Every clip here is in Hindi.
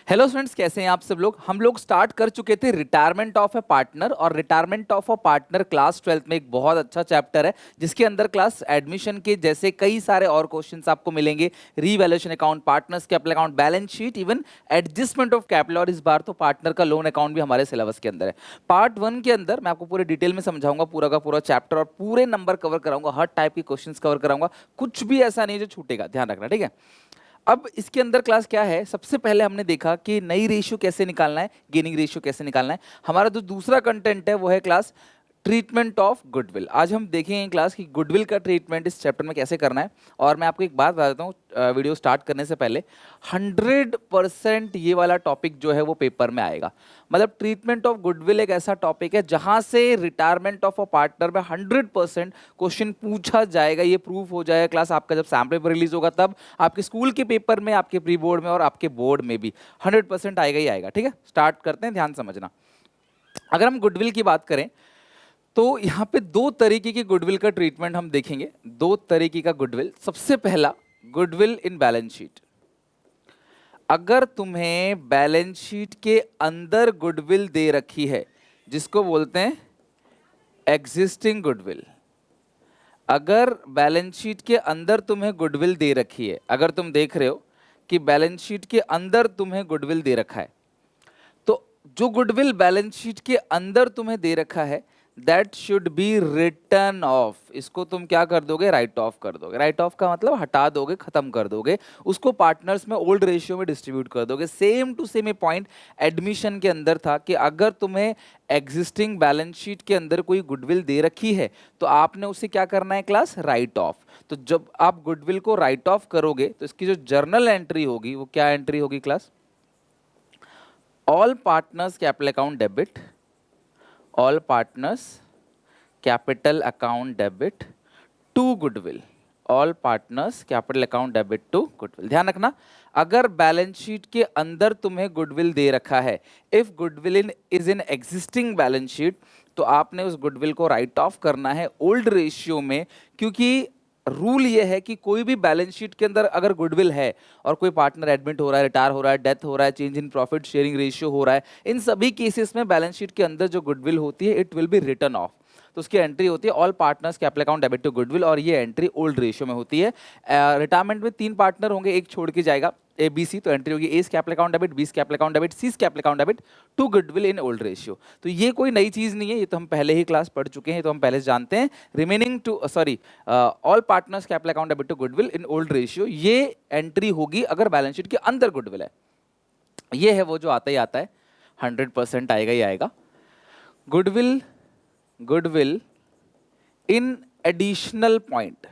हेलो स्टूडेंट्स, कैसे हैं आप सब लोग। हम लोग स्टार्ट कर चुके थे रिटायरमेंट ऑफ ए पार्टनर, और retirement of a partner class 12th में एक बहुत अच्छा चैप्टर है जिसके अंदर क्लास एडमिशन के जैसे कई सारे और क्वेश्चंस आपको मिलेंगे। Revaluation account, partners capital account, balance sheet, even adjustment of capital, और इस बार तो पार्टनर का लोन अकाउंट भी हमारे सिलेबस के अंदर है। पार्ट 1 के अंदर मैं आपको पूरे डिटेल में समझाऊंगा पूरा का पूरा चैप्टर, और पूरे नंबर कवर कराऊंगा, हर टाइप के क्वेश्चन कवर कराऊंगा, कुछ भी ऐसा नहीं जो छूटेगा, ध्यान रखना, ठीक है। अब इसके अंदर क्लास क्या है, सबसे पहले हमने देखा कि नई रेशियो कैसे निकालना है, गेनिंग रेशियो कैसे निकालना है। हमारा जो दूसरा कंटेंट है वो है क्लास ट्रीटमेंट ऑफ गुडविल। आज हम देखेंगे क्लास कि गुडविल का ट्रीटमेंट इस चैप्टर में कैसे करना है। और मैं आपको एक बात बता देता हूँ वीडियो स्टार्ट करने से पहले, 100% ये वाला टॉपिक जो है वो पेपर में आएगा। मतलब ट्रीटमेंट ऑफ गुडविल एक ऐसा टॉपिक है जहां से रिटायरमेंट ऑफ अ पार्टनर में 100% क्वेश्चन पूछा जाएगा। ये प्रूफ हो जाएगा क्लास आपका जब सैम्पल पेपर रिलीज होगा, तब आपके स्कूल के पेपर में, आपके प्री बोर्ड में और आपके बोर्ड में भी 100% आएगा ही आएगा, ठीक है। स्टार्ट करते हैं, ध्यान समझना। अगर हम गुडविल की बात करें तो यहाँ पे दो तरीके की गुडविल का ट्रीटमेंट हम देखेंगे। दो तरीके का गुडविल। सबसे पहला, गुडविल इन बैलेंस शीट। अगर तुम्हें बैलेंस शीट के अंदर गुडविल दे रखी है, जिसको बोलते हैं एग्जिस्टिंग गुडविल। अगर बैलेंस शीट के अंदर तुम्हें गुडविल दे रखी है, अगर तुम देख रहे हो कि बैलेंस शीट के अंदर तुम्हें गुडविल दे रखा है, तो जो गुडविल बैलेंस शीट के अंदर तुम्हें दे रखा है, that should be written of. इसको तुम क्या कर दोगे, राइट ऑफ कर दोगे। राइट ऑफ का मतलब हटा दोगे, खत्म कर दोगे, उसको पार्टनर्स में ओल्ड रेशियो में डिस्ट्रीब्यूट कर दोगे। Same to same point admission के अंदर था कि अगर तुम्हें एग्जिस्टिंग बैलेंस शीट के अंदर कोई गुडविल दे रखी है तो आपने उसे क्या करना है क्लास, राइट ऑफ। तो जब आप गुडविल को राइट ऑफ करोगे तो इसकी जो जर्नल एंट्री होगी वो क्या एंट्री होगी class, all partners capital account debit, all partners capital account debit to goodwill, all partners capital account debit to goodwill. ध्यान रखना, अगर बैलेंस शीट के अंदर तुम्हें गुडविल दे रखा है, if goodwill is in existing balance sheet, तो आपने उस गुडविल को राइट ऑफ करना है ओल्ड रेशियो में। क्योंकि रूल ये है कि कोई भी बैलेंस शीट के अंदर अगर गुडविल है और कोई पार्टनर एडमिट हो रहा है, रिटायर हो रहा है, डेथ हो रहा है, change in profit sharing ratio हो रहा है, इन सभी केसेस में बैलेंस शीट के अंदर जो गुडविल होती है it will be written off. तो उसकी एंट्री होती है all partners capital account debit to goodwill, और ये एंट्री ओल्ड रेशियो में होती है। रिटायरमेंट में 3 पार्टनर होंगे, एक छोड़ के जाएगा ए बी सी, तो एंट्री होगी A capital account debit, B capital account debit, C capital account debit to goodwill in old ratio. तो ये कोई नई चीज नहीं है, ये तो हम पहले ही क्लास पढ़ चुके हैं, तो हम पहले से जानते हैं। Remaining to all partners capital account debit to goodwill in old ratio, ये एंट्री होगी अगर बैलेंस शीट के अंदर गुडविल है। ये है वो जो आता ही आता है, 100% आएगा ही आएगा। Goodwill, goodwill in additional point.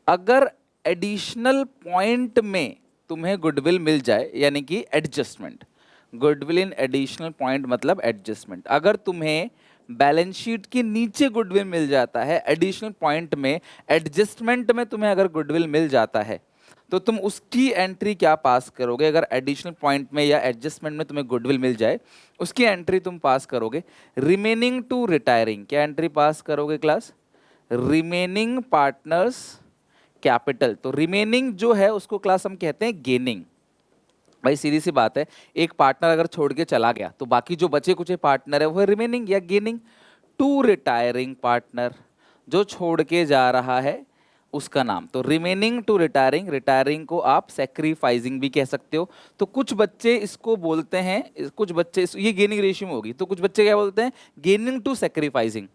अगर एडिशनल पॉइंट में तुम्हें गुडविल मिल जाए, यानी कि adjustment, goodwill in additional point मतलब एडजस्टमेंट। अगर तुम्हें बैलेंस शीट के नीचे गुडविल मिल जाता है, एडिशनल पॉइंट में, एडजस्टमेंट में तुम्हें अगर गुडविल मिल जाता है, तो तुम उसकी एंट्री क्या पास करोगे। अगर एडिशनल पॉइंट में या एडजस्टमेंट में तुम्हें गुडविल मिल जाए, उसकी एंट्री तुम पास करोगे रिमेनिंग टू रिटायरिंग। क्या एंट्री पास करोगे क्लास, रिमेनिंग पार्टनर्स कैपिटल। तो रिमेनिंग जो है उसको क्लास हम कहते हैं गेनिंग। भाई सीधी सी बात है, एक पार्टनर अगर छोड़ के चला गया तो बाकी जो बचे कुछ पार्टनर है वो रिमेनिंग या गेनिंग टू रिटायरिंग पार्टनर। जो छोड़ के जा रहा है उसका नाम, तो रिमेनिंग टू रिटायरिंग। रिटायरिंग को आप सेक्रीफाइसिंग भी कह सकते हो। तो कुछ बच्चे इसको बोलते हैं, कुछ बच्चे ये गेनिंग रेशियो में होगी, तो कुछ बच्चे क्या बोलते हैं, गेनिंग टू सेक्रीफाइसिंग।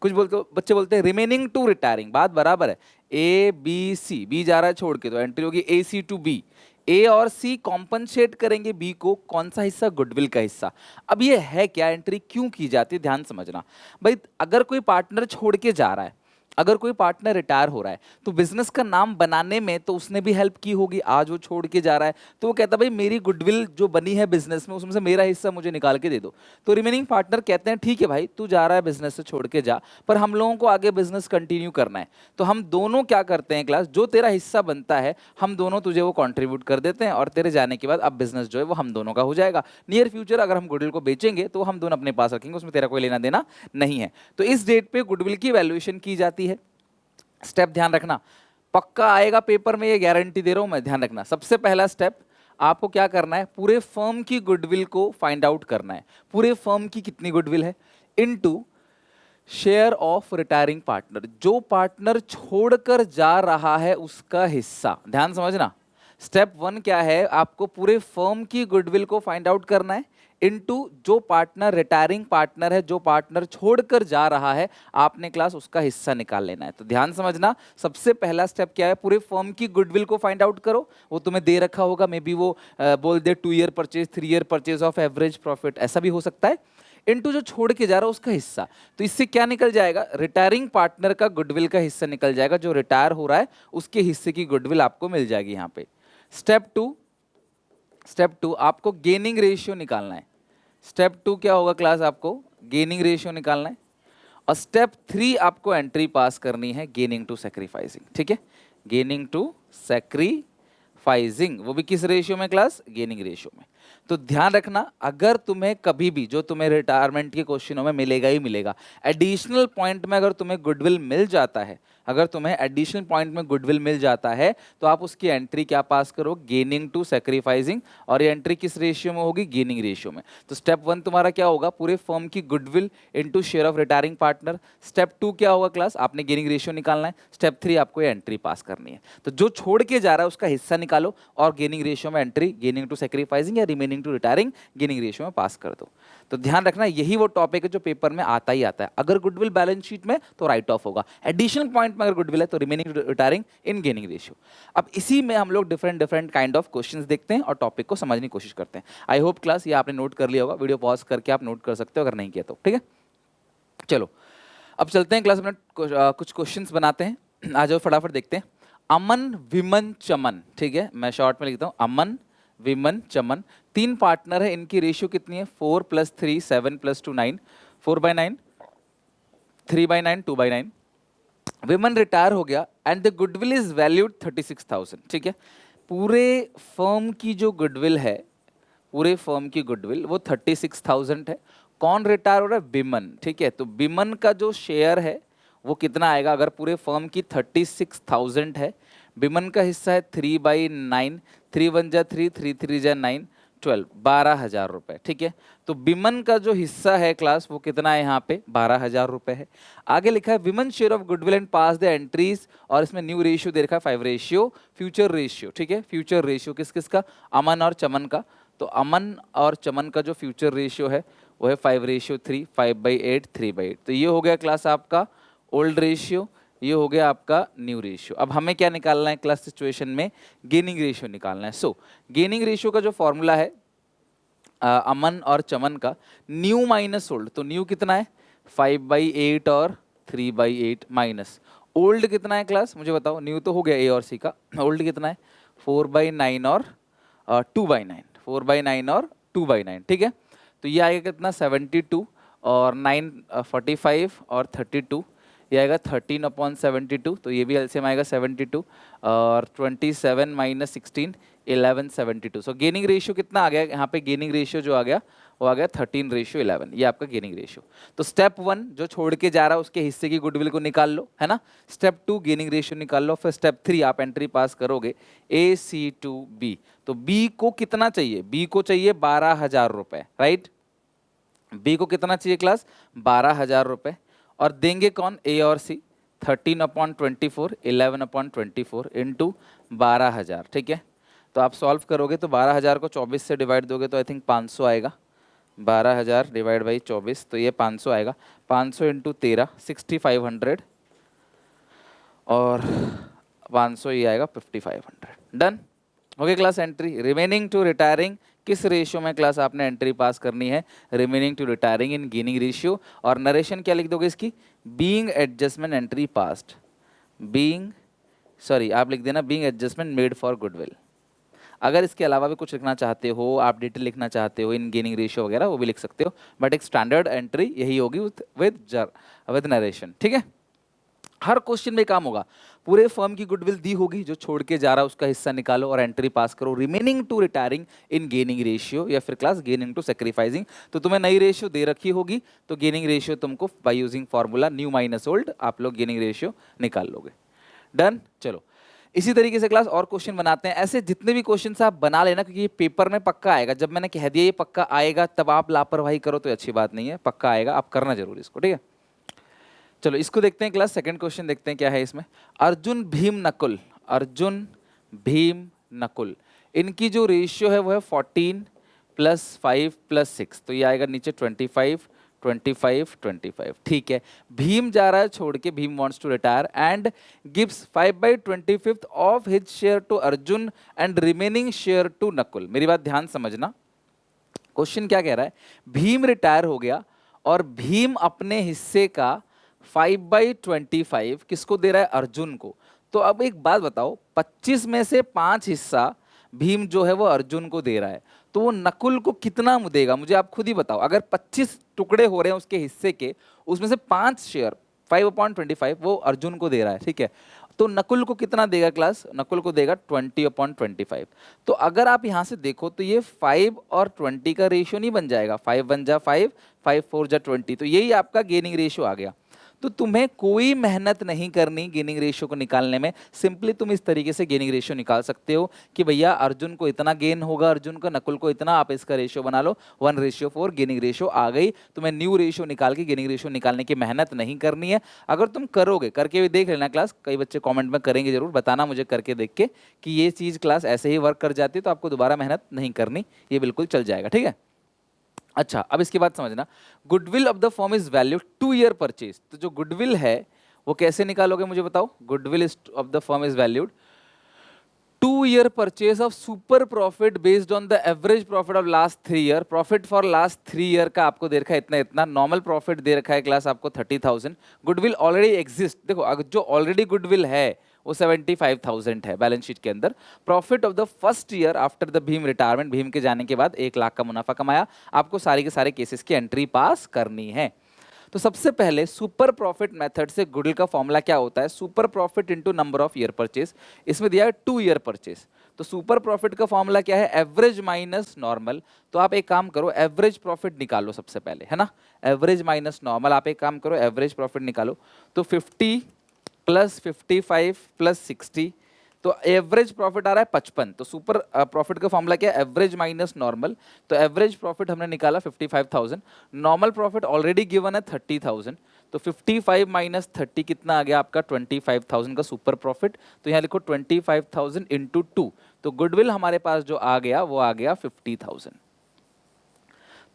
कुछ बच्चे बोलते हैं रिमेनिंग टू रिटायरिंग। बात बराबर है, ए बी सी, बी जा रहा है छोड़ के, तो एंट्री होगी ए सी टू बी। ए और सी कॉम्पनसेट करेंगे बी को, कौन सा हिस्सा, गुडविल का हिस्सा। अब ये है क्या, एंट्री क्यों की जाती है, ध्यान समझना। भाई अगर कोई पार्टनर छोड़ के जा रहा है, अगर कोई पार्टनर रिटायर हो रहा है, तो बिजनेस का नाम बनाने में तो उसने भी हेल्प की होगी। आज वो छोड़ के जा रहा है तो वो कहता है भाई मेरी गुडविल जो बनी है बिजनेस में, उसमें से मेरा हिस्सा मुझे निकाल के दे दो। तो रिमेनिंग पार्टनर कहते हैं ठीक है भाई तू जा रहा है बिजनेस से छोड़ के जा, पर हम लोगों को आगे बिजनेस कंटिन्यू करना है। तो हम दोनों क्या करते हैं क्लास, जो तेरा हिस्सा बनता है हम दोनों तुझे वो कॉन्ट्रीब्यूट कर देते हैं, और तेरे जाने के बाद अब बिजनेस जो है वो हम दोनों का हो जाएगा। नियर फ्यूचर अगर हम गुडविल को बेचेंगे तो हम दोनों अपने पास रखेंगे, उसमें तेरा कोई लेना देना नहीं है। तो इस डेट पे गुडविल की वैल्यूएशन की जाती है। स्टेप ध्यान रखना, पक्का आएगा पेपर में, ये गारंटी दे रहा हूं मैं, ध्यान रखना। सबसे पहला स्टेप, आपको क्या करना है, पूरे फर्म की गुडविल को फाइंड आउट करना है। पूरे फर्म की कितनी गुडविल है into share of retiring partner, जो पार्टनर छोड़कर जा रहा है उसका हिस्सा। ध्यान समझना, स्टेप 1 क्या है, आपको पूरे फर्म की गुडविल को फाइंड आउट करना है इनटू जो पार्टनर रिटायरिंग पार्टनर है, जो पार्टनर छोड़कर जा रहा है, आपने क्लास उसका हिस्सा निकाल लेना है। तो ध्यान समझना, सबसे पहला स्टेप क्या है, पूरे फर्म की गुडविल को फाइंड आउट करो। वो तुम्हें दे रखा होगा, मे बी वो बोल दे 2 year purchase, 3 year purchase of average profit, ऐसा भी हो सकता है। इनटू जो छोड़ के जा रहा है उसका हिस्सा। तो इससे क्या निकल जाएगा, रिटायरिंग पार्टनर का गुडविल का हिस्सा निकल जाएगा, जो रिटायर हो रहा है उसके हिस्से की गुडविल आपको मिल जाएगी यहाँ पे। स्टेप टू आपको गेनिंग रेशियो निकालना है। स्टेप 2 क्या होगा क्लास, आपको गेनिंग रेशियो निकालना है। और स्टेप 3 आपको एंट्री पास करनी है गेनिंग टू सैक्रिफाइसिंग। ठीक है, गेनिंग टू सैक्रिफाइसिंग, वो भी किस रेशियो में क्लास, गेनिंग रेशियो में। तो ध्यान रखना, अगर तुम्हें कभी भी, जो तुम्हें रिटायरमेंट के क्वेश्चनों में मिलेगा ही मिलेगा, एडिशनल पॉइंट में अगर तुम्हें गुडविल मिल जाता है, अगर तुम्हें एडिशनल पॉइंट में गुडविल मिल जाता है, तो आप उसकी एंट्री क्या पास करो, गेनिंग टू सैक्रिफाइसिंग। और ये एंट्री किस रेशियो में होगी, गेनिंग रेशियो में। तो स्टेप 1 तुम्हारा क्या होगा, पूरे फर्म की goodwill into share of retiring partner. Step 2 क्या होगा क्लास, आपने गेनिंग रेशियो निकालना है। स्टेप 3 आपको ये एंट्री पास करनी है। तो जो छोड़ के जा रहा है उसका हिस्सा निकालो और गेनिंग रेशियो में एंट्री गेनिंग टू सैक्रिफाइसिंग या remaining to retiring gaining ratio में पास कर दो। तो ध्यान रखना, यही वो टॉपिक है जो पेपर में आता ही आता है। अगर गुडविल बैलेंस शीट में तो राइट ऑफ होगा, एडिशनल पॉइंट में अगर गुडविल है तो remaining retiring in gaining ratio. अब इसी में हम लोग डिफरेंट काइंड ऑफ क्वेश्चंस देखते हैं और टॉपिक को समझने की कोशिश करते हैं। आई होप क्लास ये आपने नोट कर लिया होगा, वीडियो पॉज करके आप नोट कर सकते हो अगर नहीं किया तो। ठीक है, चलो अब चलते हैं क्लास में, कुछ क्वेश्चंस बनाते हैं। आ जाओ फटाफट देखते हैं। अमन विमन चमन, ठीक है, मैं शॉर्ट में लिखता हूँ, अमन विमन चमन, 3 पार्टनर है, इनकी रेशियो कितनी है, 4 + 3 7 + 2 9, 4/9 3/9 2/9। विमन रिटायर हो गया and the goodwill is valued 36,000। ठीक है, पूरे फर्म की जो गुडविल है, पूरे फर्म की गुडविल वो 36,000 है। कौन रिटायर हो रहा है, बिमन। ठीक है, तो बिमन का जो शेयर है वो कितना आएगा, अगर पूरे फर्म की 36,000 है, बिमन का हिस्सा है 3/9, 3 × 1 = 3, 3 × 3 = 9, 12, 12,000 रुपए। ठीक है, तो बिमन का जो हिस्सा है क्लास वो कितना है, यहाँ पे 12,000 रुपए है। आगे लिखा है women share of goodwill and pass the entries, और इसमें न्यू रेशियो दे रखा है 5 रेशियो, फ्यूचर रेशियो। ठीक है, फ्यूचर रेशियो किस किस का, अमन और चमन का। तो अमन और चमन का जो फ्यूचर रेशियो है वो है 5:3, 5/8, 3/8। तो ये हो गया क्लास आपका ओल्ड रेशियो, ये हो गया आपका न्यू रेशियो। अब हमें क्या निकालना है क्लास सिचुएशन में, गेनिंग रेशियो निकालना है। सो गेनिंग रेशियो का जो फॉर्मूला है अमन और चमन का, न्यू माइनस ओल्ड, तो न्यू कितना है 5/8 और 3/8 माइनस ओल्ड कितना है क्लास, मुझे बताओ। न्यू तो हो गया ए और सी का, ओल्ड कितना है 4/9 और 2/9, 4/9 और 2/9। ठीक है, तो ये आएगा कितना 72 और 9 45 और 32, ये आएगा 13/72। तो ये भी एलसीएम आएगा 72 और 27 - 16 11/72। सो गेनिंग रेशियो कितना आ गया यहाँ पे, गेनिंग रेशियो जो आ गया वो आ गया 13:11, ये आपका गेनिंग रेशियो। तो स्टेप 1 जो छोड़ के जा रहा है उसके हिस्से की गुडविल को निकाल लो, है ना। स्टेप 2 गेनिंग रेशियो निकाल लो, फिर स्टेप 3 आप एंट्री पास करोगे AC/B। तो बी को कितना चाहिए, बी को चाहिए 12,000 रुपए, राइट। बी को कितना चाहिए क्लास, 12,000 रुपए। और देंगे कौन, ए और सी, 13/24, 11/24 इंटू 12,000। ठीक है, तो आप सॉल्व करोगे तो 12,000 को 24 से डिवाइड दोगे तो आई थिंक 500 आएगा। 12,000 डिवाइड बाई 24, तो ये 500 आएगा। 500 इंटू 13 6500 और 500 ये आएगा 5500। डन हो गया class entry. Remaining to retiring किस रेशियो में क्लास आपने एंट्री पास करनी है, remaining to retiring in gaining ratio. और नरेशन क्या लिख दोगे इसकी, बीइंग एडजस्टमेंट एंट्री पास्ट, आप लिख देना being adjustment made for goodwill. अगर इसके अलावा भी कुछ लिखना चाहते हो, आप डिटेल लिखना चाहते हो इन गेनिंग रेशियो वगैरह, वो भी लिख सकते हो, बट एक स्टैंडर्ड एंट्री यही होगी विद नरेशन। ठीक है, हर क्वेश्चन में काम होगा। पूरे फर्म की गुडविल दी होगी, जो छोड़ के जा रहा है उसका हिस्सा निकालो और एंट्री पास करो, remaining to retiring in gaining ratio या फिर क्लास गेनिंग टू सैक्रिफाइसिंग। तो तुम्हें नई रेशियो दे रखी होगी, तो गेनिंग रेशियो तुमको by using formula new minus old आप लोग गेनिंग रेशियो निकाल लोगे। डन, चलो इसी तरीके से क्लास और क्वेश्चन बनाते हैं। ऐसे जितने भी क्वेश्चन आप बना लेना, क्योंकि ये पेपर में पक्का आएगा। जब मैंने कह दिया ये पक्का आएगा तब आप लापरवाही करो तो अच्छी बात नहीं है, पक्का आएगा, आप करना जरूर इसको, ठीक है। चलो इसको देखते हैं क्लास, सेकंड क्वेश्चन देखते हैं क्या है इसमें। अर्जुन भीम नकुल, अर्जुन भीम नकुल, इनकी जो रेशियो है वो है 14 + 5 + 6, तो ये आएगा नीचे 25 25 25, ठीक है। भीम जा रहा है छोड़ के, Bhim wants to retire and gives 5/25 of his share to Arjun and remaining share to Nakul. मेरी बात ध्यान समझना, क्वेश्चन क्या कह रहा है, भीम रिटायर हो गया और भीम अपने हिस्से का 5/25 किसको दे रहा है, अर्जुन को। तो अब एक बात बताओ, 25 में से 5 हिस्सा भीम जो है वो अर्जुन को दे रहा है, तो वो नकुल को कितना देगा, मुझे आप खुद ही बताओ। अगर 25 टुकड़े हो रहे हैं उसके हिस्से के, उसमें से 5 शेयर 5/25 वो अर्जुन को दे रहा है, ठीक है। तो नकुल को कितना देगा क्लास, नकुल को देगा 20/25। तो अगर आप यहां से देखो तो ये 5 और 20 का रेशियो नहीं बन जाएगा, 5 1 जा 5, 5 4 जा 20, तो यही आपका गेनिंग रेशियो आ गया। तो तुम्हें कोई मेहनत नहीं करनी गेनिंग रेशियो को निकालने में, सिंपली तुम इस तरीके से गेनिंग रेशियो निकाल सकते हो कि भैया अर्जुन को इतना गेन होगा, अर्जुन का, नकुल को इतना, आप इसका रेशियो बना लो 1:4, गेनिंग रेशियो आ गई। तुम्हें न्यू रेशियो निकाल के गेनिंग रेशियो निकालने की मेहनत नहीं करनी है। अगर तुम करोगे, करके भी देख लेना क्लास, कई बच्चे कॉमेंट में करेंगे जरूर, बताना मुझे करके देख के कि ये चीज़ क्लास ऐसे ही वर्क कर जाती है, तो आपको दोबारा मेहनत नहीं करनी, ये बिल्कुल चल जाएगा, ठीक है। अच्छा, अब इसके बाद समझना, goodwill of the firm is value 2 year purchase. तो जो गुडविल है वो कैसे निकालोगे मुझे बताओ। Goodwill of the firm is valued 2 year purchase of super profit based on the average profit of last 3 year. Profit for last 3 year का आपको दे रखा है इतना इतना, नॉर्मल प्रॉफिट दे रखा है क्लास आपको 30,000। गुडविल ऑलरेडी एग्जिस्ट, देखो अगर जो ऑलरेडी गुडविल है वो 75,000 है बैलेंस शीट के अंदर। Profit of the first year after the Bhim retirement, Bhim के जाने के बाद 1 लाख का मुनाफा कमाया। आपको सारे के सारे केसेस की एंट्री पास करनी है। तो सबसे पहले सुपर प्रॉफिट मेथड से गुडविल का फॉर्मूला क्या होता है, super profit into number of year purchase. इसमें दिया है 2 ईयर परचेज, तो सुपर प्रॉफिट का फॉर्मूला क्या है, एवरेज माइनस नॉर्मल। तो आप एक काम करो, एवरेज प्रॉफिट निकालो सबसे पहले, है ना, एवरेज माइनस नॉर्मल। आप एक काम करो, एवरेज प्रॉफिट निकालो, तो 50 + 55 + 60, तो एवरेज प्रॉफिट आ रहा है 55। तो सुपर प्रॉफिट का फॉर्मूला क्या है, एवरेज माइनस नॉर्मल। तो एवरेज प्रॉफिट हमने निकाला 55,000, नॉर्मल प्रॉफिट ऑलरेडी गिवन है 30,000, तो 55 - 30 कितना आ गया आपका, 25,000 का सुपर प्रॉफिट। तो यहाँ लिखो 25,000 × 2, तो गुडविल हमारे पास जो आ गया वो आ गया 50,000।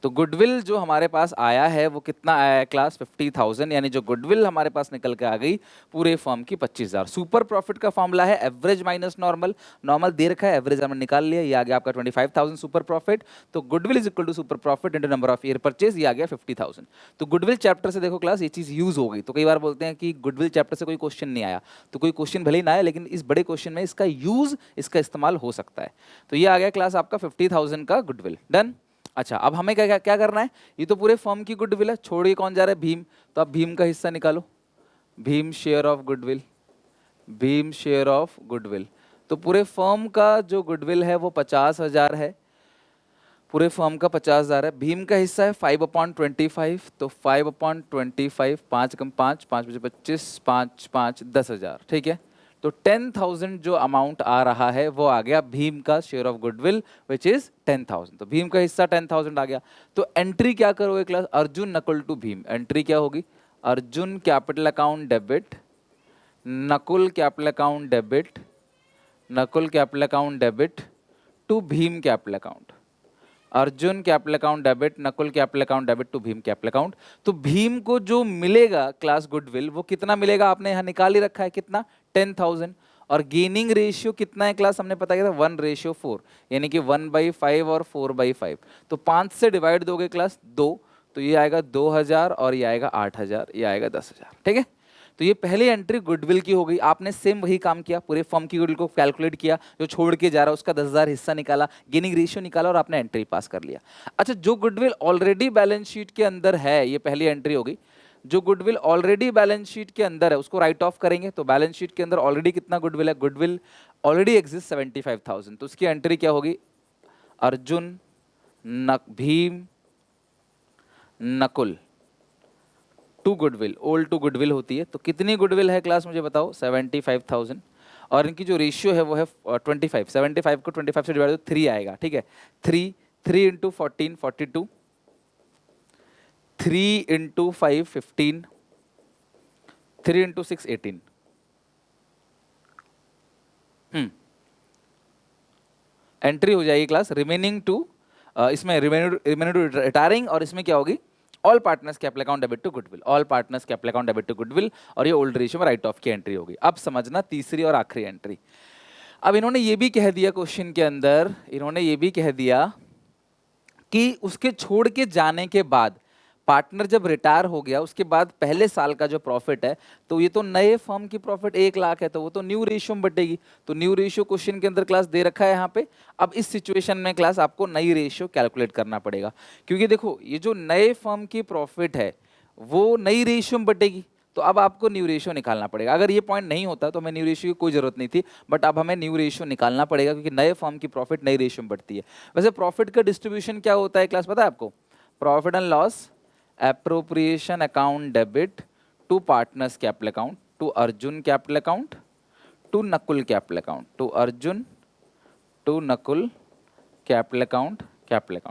तो गुडविल जो हमारे पास आया है वो कितना आया है क्लास, 50,000, यानी जो गुडविल हमारे पास निकल के आ गई पूरे फर्म की 25,000। सुपर प्रॉफिट का फॉर्मूला है एवरेज माइनस नॉर्मल, नॉर्मल दे रखा है, एवरेज हमने निकाल लिया, ये आ गया आपका 25,000 सुपर प्रॉफिट। तो goodwill is equal to super profit into number of year purchase, ये आ गया 50,000। तो गुडविल चैप्टर से देखो क्लास ये चीज यूज हो गई। तो कई बार बोलते हैं कि गुडविल चैप्टर से कोई क्वेश्चन नहीं आया, तो कोई क्वेश्चन भले ही ना आए लेकिन इस बड़े क्वेश्चन में इसका यूज, इसका इस्तेमाल हो सकता है। तो ये आ गया क्लास आपका 50,000 का गुडविल, डन। अच्छा, अब हमें क्या क्या क्या करना है, ये तो पूरे फर्म की गुडविल है, छोड़िए कौन जा रहा है, भीम। तो आप भीम का हिस्सा निकालो, Bhim share of goodwill, Bhim share of goodwill. तो पूरे फर्म का जो गुडविल है वो 50,000 है, पूरे फर्म का 50,000 है। भीम का हिस्सा है 5/25, तो 5/25, 5 कम 5, 5 बजे 25, 5 5 10,000, ठीक है। तो 10,000 जो अमाउंट आ रहा है वो आ गया भीम का share of goodwill which is 10,000। तो भीम का हिस्सा 10,000 आ गया। तो एंट्री क्या करोगे class, Arjun Nakul to Bhim, entry क्या होगी, Arjun capital account debit, Nakul capital account debit, Nakul capital account debit to Bhim capital account, Arjun capital account debit, Nakul capital account debit to Bhim capital account. तो भीम को जो मिलेगा क्लास गुडविल वो कितना मिलेगा, आपने यहाँ निकाल ही रखा है कितना, 10,000। और गेनिंग रेशियो कितना है क्लास, हमने पता किया था 1:4, यानी कि 1/5 और 4/5। तो 5 से डिवाइड दोगे क्लास 2, तो ये आएगा 2,000 और ये आएगा 8,000, ये आएगा 10,000, ठीक है। तो ये पहली एंट्री गुडविल की हो गई। आपने सेम वही काम किया, पूरे फर्म की गुडविल को कैलकुलेट किया, जो छोड़ के जा रहा है उसका 10,000 हिस्सा निकाला, गेनिंग रेशियो निकाला और आपने एंट्री पास कर लिया। अच्छा, जो गुडविल ऑलरेडी बैलेंस शीट के अंदर है, ये पहली एंट्री हो गई। जो गुडविल ऑलरेडी बैलेंस शीट के अंदर है उसको राइट ऑफ करेंगे। तो बैलेंस शीट के अंदर ऑलरेडी कितना गुडविल है, गुडविल ऑलरेडी एग्जिस्ट 75,000, तो उसकी एंट्री क्या होगी, Arjun Bhim Nakul to goodwill, old to goodwill होती है। तो कितनी गुडविल है क्लास मुझे बताओ, 75,000। और इनकी जो रेशियो है वो है 25, 75 को 25 से डिवाइड तो 3 आएगा, ठीक है। 3 3 इंटू 14 42, 3 इंटू 5 15, 3 इंटू 6 18। एंट्री हो जाएगी क्लास रिमेनिंग टू, इसमें रिमेनिंग टू रिटायरिंग, और इसमें क्या होगी, all partners capital account debit to goodwill, all partners capital account debit to goodwill, और ये ओल्ड रेशियो में राइट ऑफ की एंट्री होगी। अब समझना तीसरी और आखिरी एंट्री। अब इन्होंने ये भी कह दिया क्वेश्चन के अंदर, इन्होंने ये भी कह दिया कि उसके छोड़ के जाने के बाद पार्टनर जब रिटायर हो गया उसके बाद पहले साल का जो प्रॉफिट है, तो ये तो नए फर्म की प्रॉफिट 1 लाख है, तो वो तो न्यू रेशियो में बटेगी। तो न्यू रेशियो क्वेश्चन के अंदर क्लास दे रखा है यहाँ पे। अब इस सिचुएशन में क्लास आपको नई रेशियो कैलकुलेट करना पड़ेगा, क्योंकि देखो ये जो नए फर्म की प्रॉफिट है वो नई रेशियो में बटेगी, तो अब आपको न्यू रेशियो निकालना पड़ेगा। अगर ये पॉइंट नहीं होता तो हमें न्यू रेशियो की कोई जरूरत नहीं थी, बट अब हमें न्यू रेशियो निकालना पड़ेगा क्योंकि नए फर्म की प्रॉफिट नई रेशियो में बढ़ती है। वैसे प्रॉफिट का डिस्ट्रीब्यूशन क्या होता है क्लास, पता है आपको? Profit and loss appropriation account debit to partners capital account to Arjun capital account to Nakul capital account to Arjun to Nakul capital account,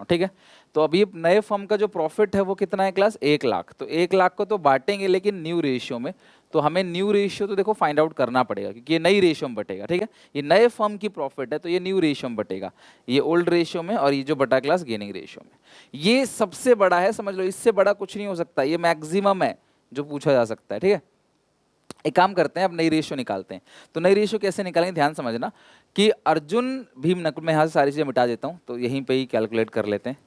ठीक है। तो अभी नए फर्म का जो प्रॉफिट है वो कितना है क्लास, 1 लाख। तो 1 लाख को तो बांटेंगे लेकिन न्यू रेशियो में, तो हमें न्यू रेशियो तो देखो फाइंड आउट करना पड़ेगा क्योंकि ये नई रेशियो में बटेगा, ठीक है। ये नए फर्म की प्रॉफिट है तो ये न्यू रेशियो में बटेगा, ये ओल्ड रेशियो में, और ये जो बटा क्लास गेनिंग रेशियो में। ये सबसे बड़ा है, समझ लो, इससे बड़ा कुछ नहीं हो सकता, ये मैक्सिमम है जो पूछा जा सकता है, ठीक है। एक काम करते हैं, अब नई रेशियो निकालते हैं। तो नई रेशियो कैसे निकालेंगे, ध्यान समझना कि अर्जुन भीम नकुल, मैं यहाँ से सारी चीज़ें मिटा देता हूँ तो यहीं पे ही कैलकुलेट कर लेते हैं।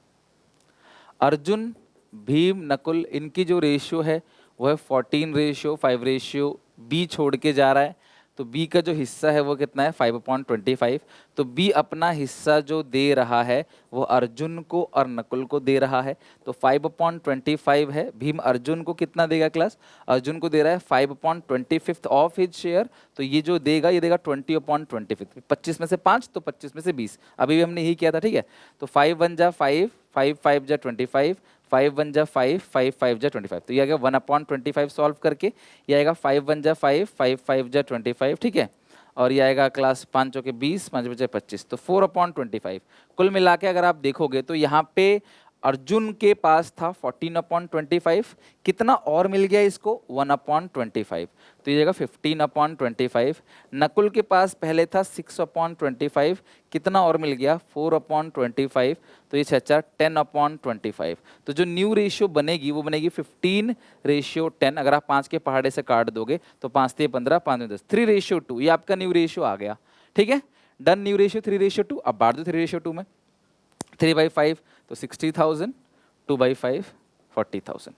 अर्जुन भीम नकुल, इनकी जो रेशियो है वो है 14 रेशियो 5 रेशियो, बी छोड़ के जा रहा है, तो बी का जो हिस्सा है वो कितना है 5/25। तो बी अपना हिस्सा जो दे रहा है वो अर्जुन को और नकुल को दे रहा है, तो 5/25 है। भीम अर्जुन को कितना देगा क्लास, अर्जुन को दे रहा है 5/25 ऑफ हिज शेयर, तो ये जो देगा ये देगा 20/25, 25 में से 5 तो 25 में से 20, अभी भी हमने यही किया था, ठीक है। तो 5 1 जा 5, 5 5 जा 25, 5 1 जा 5, 5 5 जा 25, तो ये आ गया 1/25 सॉल्व करके, ये आएगा 5 1 जा 5, 5 5 जा 25, ठीक है। और ये आएगा क्लास 5 चौके 20, 5 बचे 25, तो 4/25। कुल मिला के अगर आप देखोगे तो यहाँ पे अर्जुन के पास था 14/25, कितना और मिल गया इसको 1/25, तो ये जगह 15/25। नकुल के पास पहले था 6/25, कितना और मिल गया 4/25, तो ये 6 10/25। तो जो न्यू रेशियो बनेगी वो बनेगी 15:10। अगर आप 5 के पहाड़े से काट दोगे तो 5 3 15, 5 10, 3:2, ये आपका न्यू रेशियो आ गया, ठीक है। Done, new ratio 3:2। अब बांट दो 3:2 में, 3/5 तो 60,000, 2/5 40,000।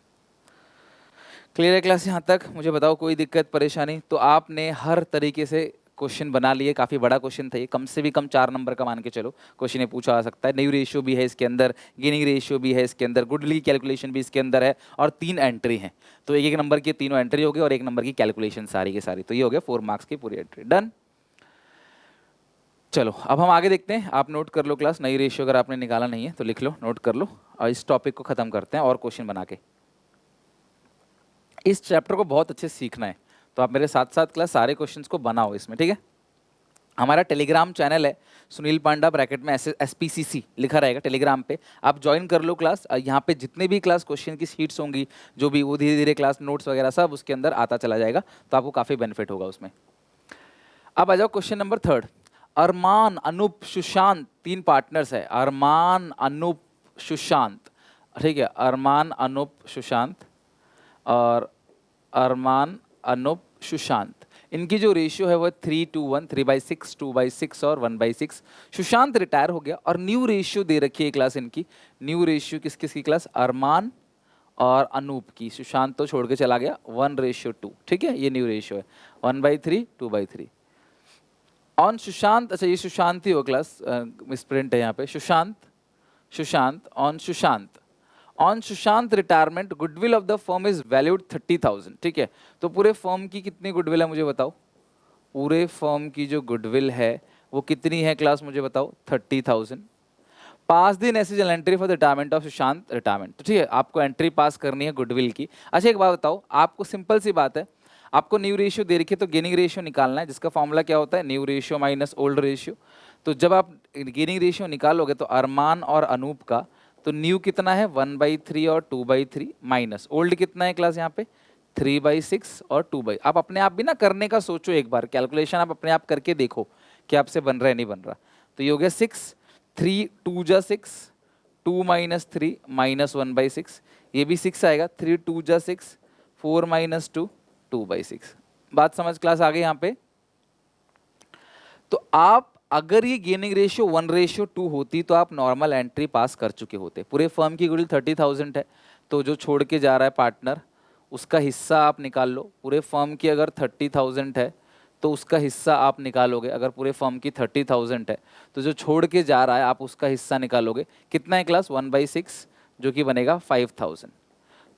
क्लियर है क्लास यहाँ तक? मुझे बताओ कोई दिक्कत परेशानी? तो आपने हर तरीके से क्वेश्चन बना लिए, काफ़ी बड़ा क्वेश्चन था ये, कम से भी कम 4 नंबर का मान के चलो क्वेश्चन ये पूछा आ सकता है। न्यू रेशियो भी है इसके अंदर, गेनिंग रेशियो भी है इसके अंदर, गुडविल की कैलकुलेशन भी इसके अंदर है, और 3 एंट्री हैं, तो 1 नंबर की तीनों एंट्री हो गई और 1 नंबर की कैलकुलेशन सारी की सारी, तो ये हो गया 4 मार्क्स की पूरी एंट्री। डन। चलो अब हम आगे देखते हैं, आप नोट कर लो क्लास, नई रेशियो अगर आपने निकाला नहीं है तो लिख लो, नोट कर लो, और इस टॉपिक को खत्म करते हैं और क्वेश्चन बना के। इस चैप्टर को बहुत अच्छे से सीखना है, तो आप मेरे साथ साथ क्लास सारे क्वेश्चंस को बनाओ इसमें, ठीक है। हमारा टेलीग्राम चैनल है सुनील पांडा ब्रैकेट में SPCC लिखा रहेगा, टेलीग्राम पे आप ज्वाइन कर लो क्लास। यहाँ पे जितने भी क्लास क्वेश्चन की शीट्स होंगी जो भी, वो धीरे धीरे क्लास नोट्स वगैरह सब उसके अंदर आता चला जाएगा, तो आपको काफ़ी बेनिफिट होगा उसमें। अब आ जाओ क्वेश्चन नंबर 3। अरमान, अनूप, सुशांत 3 पार्टनर्स है, अरमान, अनूप, सुशांत, ठीक है। अरमान, अनूप, सुशांत, और अरमान, अनूप, सुशांत, इनकी जो रेशियो है वो 3:1, 3/6, 2/6 और 1/6। सुशांत रिटायर हो गया और न्यू रेशियो दे रखी है क्लास इनकी, न्यू रेशियो किस किस की क्लास, अरमान और अनूप की, सुशांत तो छोड़ के चला गया, 1:2, ठीक है। ये न्यू रेशियो है 1/3, 2/3 ऑन सुशांत। अच्छा ये सुशांत ही हो क्लास, मिसप्रिंट है यहाँ पे, Sushant, Sushant on Sushant, on Sushant retirement goodwill of the firm is valued 30,000, ठीक है। तो पूरे फर्म की कितनी गुडविल है मुझे बताओ, पूरे फर्म की जो गुडविल है वो कितनी है क्लास मुझे बताओ, 30,000। पास दिन ऐसी जल entry for the retirement of Sushant retirement, तो ठीक है आपको एंट्री पास करनी है गुडविल की। अच्छा एक बात बताओ, आपको सिंपल सी बात है, आपको न्यू रेशियो दे रखी है तो गेनिंग रेशियो निकालना है, जिसका फॉर्मूला क्या होता है, new ratio minus old ratio. तो जब आप गेनिंग रेशियो निकालोगे तो अरमान और अनूप का, तो न्यू कितना है 1/3 और 2/3 माइनस ओल्ड कितना है क्लास यहाँ पे 3/6 और 2 आप अपने आप भी ना करने का सोचो, एक बार कैलकुलेशन आप अपने आप करके देखो कि आपसे बन रहा है नहीं बन रहा। तो ये हो गया 6, 3 2 जा 6, 2 - 3 -1/6, ये भी 6 आएगा, 3 2 जा 6, 4 - 2 2/6। बात समझ क्लास आ गई यहाँ पे। तो आप अगर ये गेनिंग रेशियो 1:2 होती तो आप नॉर्मल एंट्री पास कर चुके होते। पूरे फर्म की गुडविल 30,000 है, तो जो छोड़ के जा रहा है पार्टनर उसका हिस्सा आप निकाल लो। पूरे फर्म की अगर 30,000 है तो उसका हिस्सा आप निकालोगे। अगर पूरे फर्म की 30,000 है तो जो छोड़ के जा रहा है आप उसका हिस्सा निकालोगे। कितना है क्लास 1/6, जो कि बनेगा 5,000।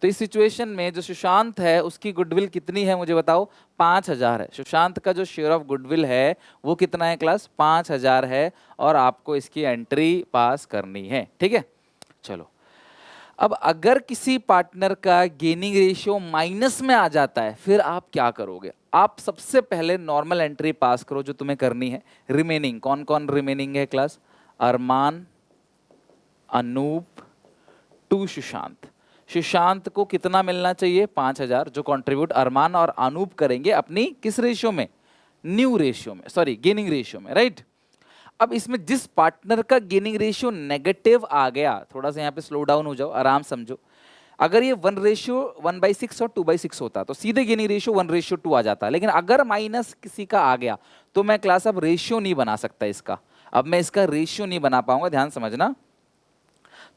तो इस सिचुएशन में जो सुशांत है उसकी गुडविल कितनी है मुझे बताओ, 5,000 है। सुशांत का जो शेयर ऑफ गुडविल है वो कितना है क्लास 5,000 है, और आपको इसकी एंट्री पास करनी है। ठीक है, चलो अब अगर किसी पार्टनर का गेनिंग रेशियो माइनस में आ जाता है फिर आप क्या करोगे। आप सबसे पहले नॉर्मल एंट्री पास करो जो तुम्हें करनी है। रिमेनिंग कौन कौन रिमेनिंग है क्लास, अरमान, अनूप, टू सुशांत। सुशांत को कितना मिलना चाहिए 5,000, जो कंट्रीब्यूट अरमान और अनूप करेंगे अपनी किस रेशियो में, न्यू रेशियो में, सॉरी गेनिंग रेशियो में, राइट। अब इसमें जिस पार्टनर का गेनिंग रेशियो नेगेटिव आ गया, थोड़ा सा यहाँ पे स्लो डाउन हो जाओ, आराम समझो। अगर ये 1:1/6 और 2/6 होता तो सीधे गेनिंग रेशियो 1:2 आ जाता, लेकिन अगर माइनस किसी का आ गया तो मैं क्लास अब रेशियो नहीं बना सकता इसका। अब मैं इसका रेशियो नहीं बना पाऊंगा, ध्यान समझना।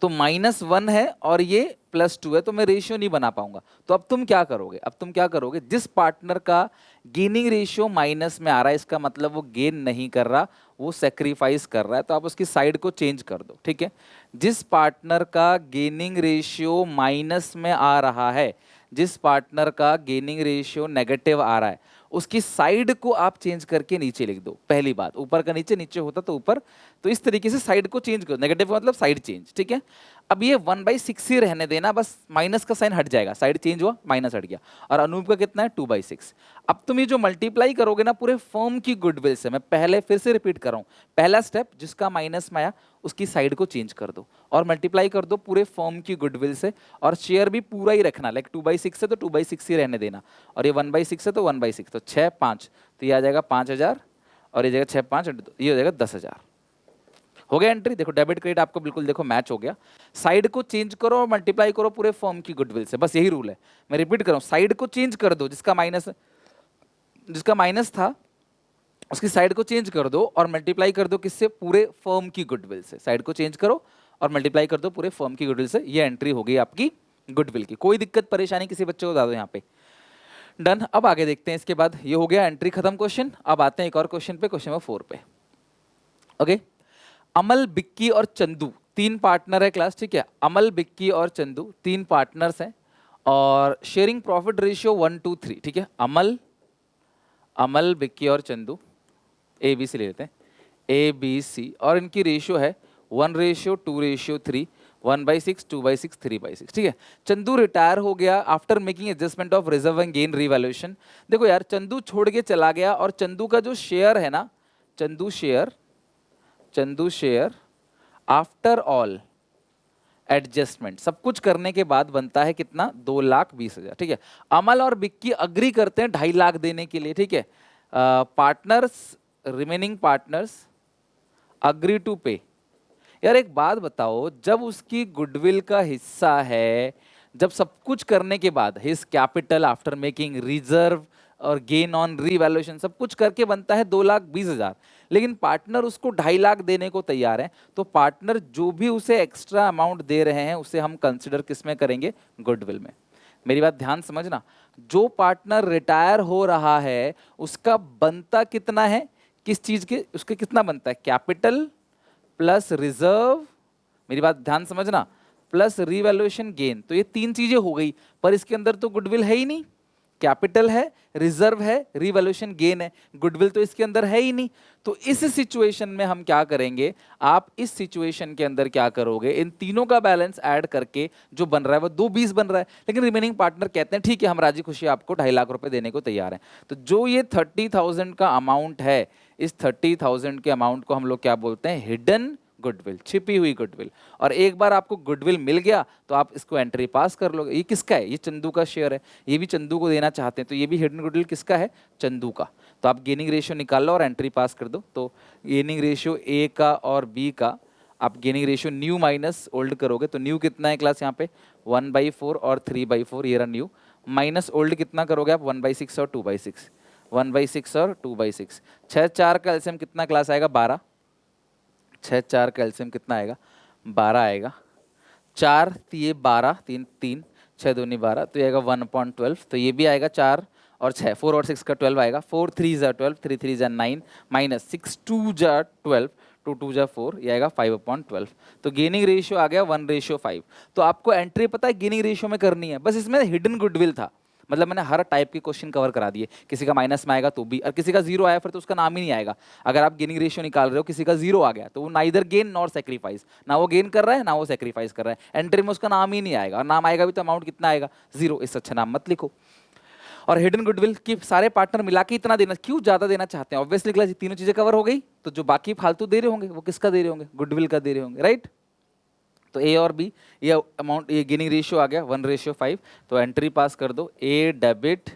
तो -1 है और ये +2 है, तो मैं रेशियो नहीं बना पाऊंगा। तो अब तुम क्या करोगे, अब तुम क्या करोगे, जिस पार्टनर का गेनिंग रेशियो माइनस में आ रहा है इसका मतलब वो गेन नहीं कर रहा, वो सेक्रीफाइस कर रहा है, तो आप उसकी साइड को चेंज कर दो। ठीक है, जिस पार्टनर का गेनिंग रेशियो माइनस में आ रहा है, जिस पार्टनर का गेनिंग रेशियो नेगेटिव आ रहा है, उसकी साइड को आप चेंज करके नीचे लिख दो। पहली बात, ऊपर का नीचे, नीचे होता तो ऊपर, तो इस तरीके से साइड को चेंज करो। नेगेटिव का मतलब साइड चेंज। ठीक है, अब ये 1/6 ही रहने देना, बस माइनस का साइन हट जाएगा, साइड चेंज हुआ माइनस हट गया। और अनूप का कितना है 2/6। अब तुम ये जो मल्टीप्लाई करोगे ना पूरे फर्म की गुडविल से, मैं पहले फिर से रिपीट कर रहा हूं, पहला स्टेप जिसका माइनस में आया उसकी साइड को चेंज कर दो और मल्टीप्लाई कर दो पूरे फर्म की गुडविल से, और शेयर भी पूरा ही रखना, लाइक 2/6 है तो 2/6 ही रहने देना, और ये 1/6 है तो 1/6, तो 6 5, तो ये आ जाएगा 5,000, और ये जाएगा 6 5, ये हो जाएगा 10,000। हो गया एंट्री। देखो डेबिट क्रेडिट आपको बिल्कुल देखो मैच हो गया। साइड को चेंज करो और मल्टीप्लाई करो पूरे फर्म की गुडविल से, बस यही रूल है। मैं रिपीट कर रहा हूं, साइड को चेंज कर दो, जिसका माइनस था उसकी साइड को चेंज कर दो और मल्टीप्लाई कर दो किससे, पूरे फर्म की गुडविल से। साइड को चेंज करो और मल्टीप्लाई कर दो पूरे फर्म की गुडविल से। ये एंट्री हो गई आपकी गुडविल की। कोई दिक्कत परेशानी किसी बच्चे को बता दो यहाँ पे। डन। अब आगे देखते हैं। इसके बाद ये हो गया एंट्री खत्म क्वेश्चन। अब आते हैं एक और क्वेश्चन पे, क्वेश्चन नंबर 4 पे। ओके, अमल, बिक्की और चंदू 3 पार्टनर है क्लास। ठीक है, अमल, बिक्की और चंदू 3 पार्टनर्स हैं और शेयरिंग प्रॉफिट रेशियो 1:3। ठीक है, अमल, बिक्की और चंदू, ABC ले लेते हैं, ABC, और इनकी रेशियो है 1:2:3, 1/6, 2/6, 3/6। ठीक है, चंदू रिटायर हो गया after making adjustment of reserve and gain revaluation. देखो यार, चंदू छोड़ के चला गया और चंदू का जो शेयर है ना, Chandu share after all adjustment, सब कुछ करने के बाद बनता है कितना, 2,20,000। ठीक है, अमल और बिक्की अग्री करते हैं 2.5 लाख देने के लिए। ठीक है, partners, remaining partners agree to pay. यार एक बात बताओ, जब उसकी गुडविल का हिस्सा है, जब सब कुछ करने के बाद his capital after making reserve और गेन ऑन रीवैल्यूएशन सब कुछ करके बनता है 2,20,000, लेकिन पार्टनर उसको 2.5 लाख देने को तैयार है, तो पार्टनर जो भी उसे एक्स्ट्रा अमाउंट दे रहे हैं उसे हम कंसिडर किस में करेंगे, गुडविल में। मेरी बात ध्यान समझना, जो पार्टनर रिटायर हो रहा है उसका बनता कितना है, किस चीज के, उसके कितना बनता है, कैपिटल प्लस रिजर्व, मेरी बात ध्यान समझना, प्लस रीवैल्यूएशन गेन। तो ये 3 चीजें हो गई, पर इसके अंदर तो गुडविल है ही नहीं, कैपिटल है, रिजर्व है, रिवैल्यूएशन गेन है, गुडविल तो इसके अंदर है ही नहीं। तो इस सिचुएशन में हम क्या करेंगे, आप इस सिचुएशन के अंदर क्या करोगे, इन तीनों का बैलेंस ऐड करके जो बन रहा है वो 220 बन रहा है, लेकिन रिमेनिंग पार्टनर कहते हैं ठीक है हम राजी खुशी आपको 2.5 लाख रुपए देने को तैयार हैं। तो जो ये 30,000 का अमाउंट है, इस 30,000 के अमाउंट को हम लोग क्या बोलते हैं, हिडन गुडविल, छिपी हुई गुडविल। और एक बार आपको गुडविल मिल गया तो आप इसको एंट्री पास कर लोगे। ये किसका है, ये चंदू का शेयर है, ये भी चंदू को देना चाहते हैं, तो ये भी हिडन गुडविल किसका है, चंदू का। तो आप गेनिंग रेशियो निकाल लो और एंट्री पास कर दो। तो गेनिंग रेशियो ए का और बी का, आप gaining ratio new minus old करोगे तो न्यू कितना है क्लास यहाँ पे 1/4 और 3/4, ये रहा न्यू, माइनस ओल्ड कितना करोगे आप 1/6 और 2/6, 1/6 और 2/6, 6 4 का एलसीएम कितना क्लास आएगा 12, 6 4 का एलसीएम कितना आएगा 12 आएगा, 4 ये 12, 3 3, 6 दूनी 12, तो ये आएगा 1/12। तो ये भी आएगा 4 और 6, 4 और 6 का 12 आएगा, 4 3 जा 12, 3 3 जा 9, माइनस 6 2 जा 12, 2 2 जा 4, ये आएगा 5/12। तो गेनिंग रेशियो आ गया 1/5। तो आपको एंट्री पता है गेनिंग रेशियो में करनी है, बस इसमें हिडन गुडविल था, मतलब मैंने हर टाइप के क्वेश्चन कवर करा दिए। किसी का माइनस में आएगा तो भी, और किसी का जीरो आया फिर तो उसका नाम ही नहीं आएगा। अगर आप गेनिंग रेशियो निकाल रहे हो, किसी का जीरो आ गया तो वो नाइदर गेन नॉर सेक्रीफाइस, ना वो गेन कर रहा है ना वो सेक्रीफाइस कर रहा है, एंट्री में उसका नाम ही नहीं आएगा, और नाम आएगा भी तो अमाउंट कितना आएगा, जीरो। इससे अच्छा नाम मत लिखो। और हिडन गुडविल की सारे पार्टनर मिला के इतना देना, क्यों ज्यादा देना चाहते हैं, ऑब्वियसली क्लास तीनों चीजें कवर हो गई, तो जो बाकी फालतू दे रहे होंगे वो किसका दे रहे होंगे, गुडविल का दे रहे होंगे, राइट। तो ए और बी, ये अमाउंट, ये गेनिंग रेशियो आ गया 1/5। तो एंट्री पास कर दो, ए डेबिट,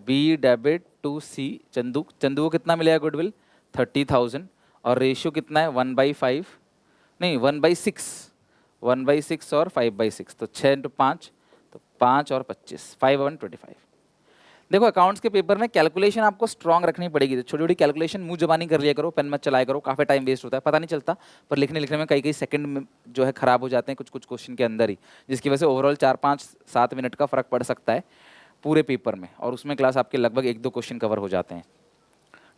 बी डेबिट टू सी चंदू, चंदू को कितना मिलेगा गुडविल 30,000, और रेशियो कितना है 1/5, नहीं 1/6, 1/6 और 5/6, तो 6 × 5, तो 5 और 25, 5 और 25। देखो अकाउंट्स के पेपर में कैलकुलेशन आपको स्ट्रांग रखनी पड़ेगी, तो छोटी छोटी कैलकुलेशन मुंह जबानी कर लिया करो, पेन मत चलाया करो, काफ़ी टाइम वेस्ट होता है, पता नहीं चलता, पर लिखने लिखने में कई कई सेकंड में जो है खराब हो जाते हैं कुछ कुछ क्वेश्चन के अंदर ही, जिसकी वजह से ओवरऑल 4-5-7 मिनट का फर्क पड़ सकता है पूरे पेपर में, और उसमें क्लास आपके लगभग 1-2 क्वेश्चन कवर हो जाते हैं।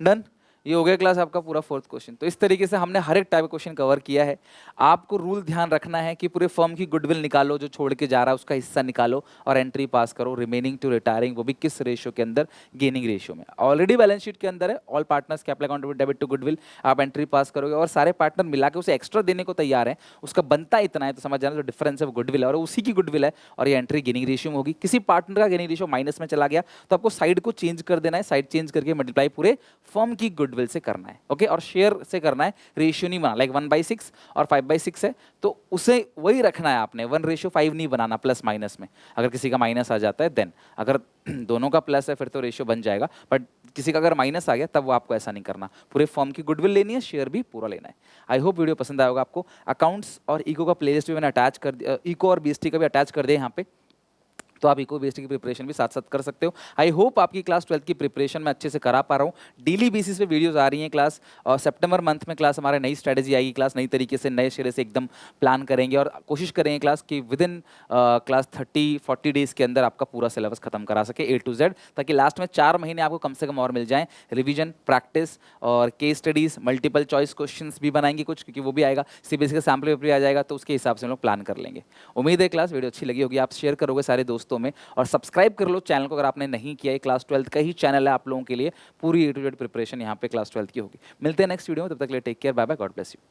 डन, ये हो गया क्लास आपका पूरा 4th क्वेश्चन। तो इस तरीके से हमने हर एक टाइप का क्वेश्चन कवर किया है। आपको रूल ध्यान रखना है कि पूरे फर्म की गुडविल निकालो, जो छोड़ के जा रहा है उसका हिस्सा निकालो और एंट्री पास करो, रिमेनिंग टू रिटायरिंग, वो भी किस रेशियो के अंदर, गेनिंग रेशियो में। ऑलरेडी बैलेंस शीट के अंदर है all partners capital account debit to goodwill, आप एंट्री पास करोगे और सारे पार्टनर मिला के उसे एक्स्ट्रा देने को तैयार है, उसका बनता इतना है, तो समझ जाना जो डिफरेंस है वो गुडविल है और उसी की गुडविल है, और ये एंट्री गेनिंग रेशियो में होगी। किसी पार्टनर का गेनिंग रेशियो माइनस में चला गया तो आपको साइड को चेंज कर देना है, साइड चेंज करके मल्टीप्लाई पूरे फर्म की गुडविल से करना है, ओके। और शेयर से करना है, रेशियो नहीं बना, लाइक 1/6 और 5/6 है तो उसे वही रखना है आपने, 1/5 नहीं बनाना प्लस माइनस में। अगर किसी का माइनस आ जाता है देन, अगर दोनों का प्लस है फिर तो रेशियो बन जाएगा, बट किसी का अगर माइनस आ गया तब वो आपको ऐसा नहीं करना, पूरे फर्म की गुडविल लेनी है, शेयर भी पूरा लेना है। आई होप वीडियो पसंद आएगा आपको। अकाउंट्स और इको का प्लेलिस्ट भी मैंने अटैच कर दिया, इको और बीएसटी का भी अटैच कर दिया यहाँ पे, तो आप इको बीएसटी की प्रिपरेशन भी साथ साथ कर सकते हो। आई होप आपकी क्लास 12th की प्रिपरेशन मैं अच्छे से करा पा रहा हूँ। डेली बेसिस पे वीडियोस आ रही हैं क्लास, और सितंबर मंथ में क्लास हमारे नई स्ट्रेटेजी आएगी, क्लास नई तरीके से नए सिरे से एकदम प्लान करेंगे और कोशिश करेंगे क्लास की विद इन क्लास 30-40 डेज के अंदर आपका पूरा सिलेबस खत्म करा सके A to Z, ताकि लास्ट में 4 महीने आपको कम से कम और मिल जाएं। रिवीजन, प्रैक्टिस और case studies, multiple choice questions भी बनाएंगे कुछ, क्योंकि वो भी आएगा, सीबीएसई का सैम्पल पेपर भी आ जाएगा, तो उसके हिसाब से हम लोग प्लान कर लेंगे। उम्मीद है क्लास वीडियो अच्छी लगी होगी, आप शेयर करोगे सारे दोस्तों में, और सब्सक्राइब कर लो चैनल को अगर आपने नहीं किया है। क्लास 12th का ही चैनल है आप लोगों के लिए, पूरी A to Z प्रिपरेशन यहाँ पे क्लास 12th की होगी। मिलते हैं नेक्स्ट वीडियो में, तब तक के लिए take care, bye bye, god bless you.